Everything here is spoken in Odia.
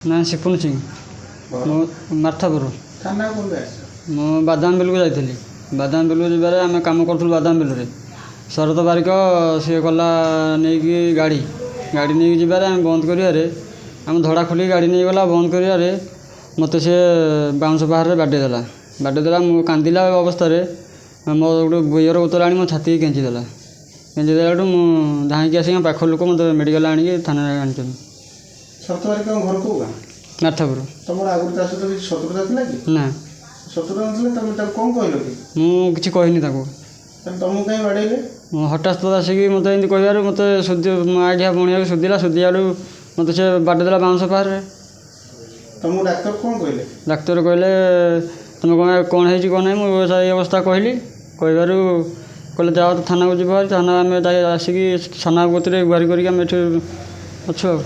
ନା ଶିପୁନ ସିଂ ମୁଁ ମାର୍ଥାପୁର ଥାନା କୋଉଠି ଆସିଛ? ମୁଁ ବାଦାମ ବିଲକୁ ଯାଇଥିଲି। ବାଦାମ ବିଲକୁ ଯିବାରେ ଆମେ କାମ କରୁଥିଲୁ ବାଦାମ ବିଲରେ। ଶରତ ବାରିକ ସିଏ ଗଲା ନେଇକି ଗାଡ଼ି ନେଇକି ଯିବାରେ ଆମେ ବନ୍ଦ କରିବାରେ ଆମେ ଧଡ଼ା ଖୋଲିକି ଗାଡ଼ି ନେଇଗଲା ବନ୍ଦ କରିବାରେ ମୋତେ ସେ ବାଉଁଶ ପାହାରରେ ବାଡ଼େଇ ଦେଲା। ମୁଁ କାନ୍ଦିଲା ଅବସ୍ଥାରେ ମୋ ଗୋଟେ ଇଏର ବୋତଲ ଆଣି ମୋ ଛାତିକି କେଞ୍ଚି ଦେଲାଠୁ ମୁଁ ଧାଇଁକି ଆସିକି ପାଖ ଲୋକ ମୋତେ ମେଡ଼ିକାଲ ଆଣିକି ଥାନାରେ ଆଣିଛନ୍ତି। ଶରତ ବାରିକଙ୍କ ଘର କୋଉ ଗାଁ? ମାର୍ଥାପୁର। ତମର ଆଗରୁ ତା ସହିତ କିଛି ଶତ୍ରୁତା ଥିଲା କି? ନା ଶତ୍ରୁତା ନଥିଲେ ତମେ ତାକୁ କ'ଣ କହିଲ କି? ମୁଁ କିଛି କହିନି ତାକୁ। ତାହେଲେ ତମକୁ କାହିଁ ବାଡ଼େଇଲେ? ମୁଁ ହଠାତ୍ ଆସିକି ମୋତେ ଏମିତି କହିବାରୁ ମୋତେ ଆଇଡ଼ିଆ ବୁଣିବାକୁ ସୁଧିଲାରୁ ମୋତେ ସେ ବାଡ଼େଇ ଦେଲା ବାଉଁଶ ପାହାରରେ। ତମକୁ ଡାକ୍ତର କ'ଣ କହିଲେ? ଡାକ୍ତର କହିଲେ ତୁମେ କ'ଣ ହେଇଛି କ'ଣ ନାହିଁ। ମୁଁ ଏଇ ଅବସ୍ଥା କହିଲି। କହିବାରୁ କହିଲେ ଯାଅ ଥାନାକୁ ଯିବ। ଥାନା ଆମେ ଆସିକି ଥାନା କତିରେ ଗୁହାରି କରିକି ଆମେ ଏଠି ଅଛୁ ଆଉ।